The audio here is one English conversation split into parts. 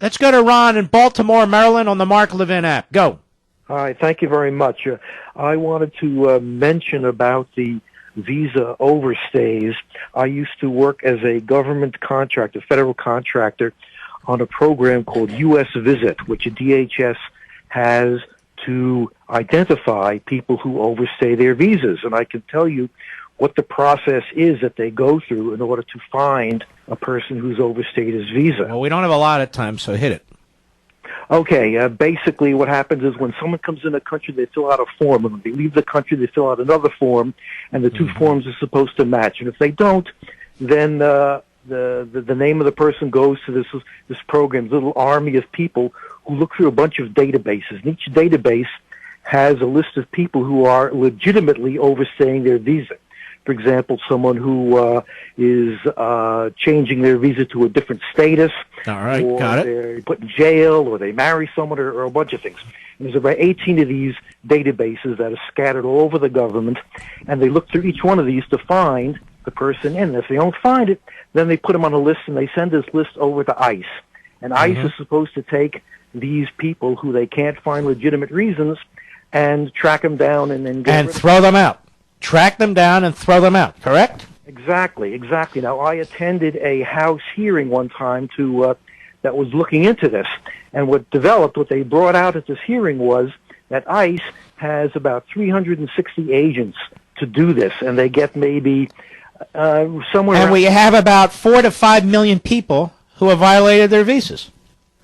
Let's go to Ron in Baltimore, Maryland on the Mark Levin app. Go. Hi, thank you very much. I wanted to mention about the visa overstays. I used to work as a government contractor, federal contractor, on a program called U.S. Visit, which DHS has to identify people who overstay their visas. And I can tell you what the process is that they go through in order to find a person who's overstayed his visa. Well, we don't have a lot of time, so hit it. Okay, basically what happens is when someone comes in a country, they fill out a form, and when they leave the country, they fill out another form, and the two forms are supposed to match. And if they don't, then the name of the person goes to this program, this little army of people who look through a bunch of databases. And each database has a list of people who are legitimately overstaying their visa. For example, someone who is changing their visa to a different status, all right, or got it. They're put in jail, or they marry someone, or a bunch of things. And there's about 18 of these databases that are scattered all over the government, and they look through each one of these to find the person in. If they don't find it, then they put them on a list, and they send this list over to ICE. And ICE is supposed to take these people who they can't find legitimate reasons and track them down and throw them out. Track them down and throw them out, correct? Exactly. Now, I attended a House hearing one time that was looking into this, and what they brought out at this hearing was that ICE has about 360 agents to do this, and they get maybe somewhere. And we have about 4 to 5 million people who have violated their visas.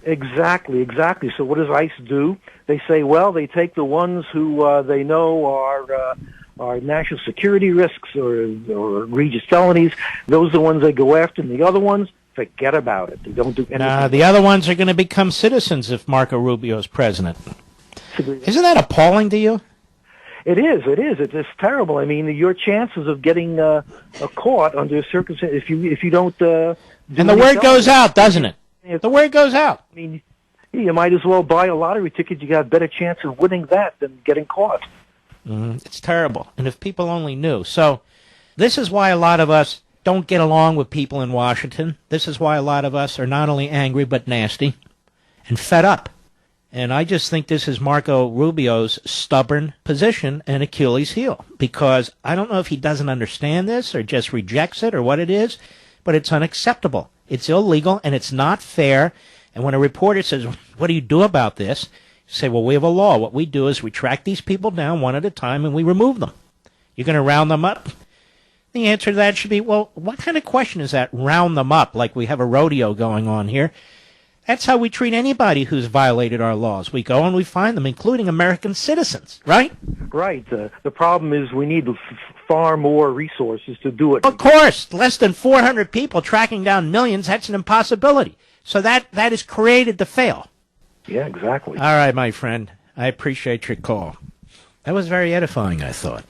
Exactly. So what does ICE do? They say, well, they take the ones who they know are national security risks or egregious felonies. Those are the ones they go after, and the other ones, forget about it. They don't do anything. The other ones are going to become citizens if Marco Rubio is president. Isn't that appalling to you? It is. It's terrible. I mean, your chances of getting caught under circumstances, if you don't... and the word goes out, doesn't it? The word goes out. I mean, you might as well buy a lottery ticket. You got a better chance of winning that than getting caught. It's terrible. And if people only knew. So this is why a lot of us don't get along with people in Washington. This is why a lot of us are not only angry but nasty and fed up. And I just think this is Marco Rubio's stubborn position and Achilles heel, because I don't know if he doesn't understand this or just rejects it or what it is, but it's unacceptable. It's illegal and it's not fair. And when a reporter says, what do you do about this? Say, well, we have a law. What we do is we track these people down one at a time and we remove them. You're going to round them up? The answer to that should be, well, what kind of question is that, round them up, like we have a rodeo going on here? That's how we treat anybody who's violated our laws. We go and we find them, including American citizens, right? Right. The problem is we need far more resources to do it. Of course. Less than 400 people tracking down millions, that's an impossibility. So that is created to fail. Yeah, exactly. All right, my friend. I appreciate your call. That was very edifying, I thought.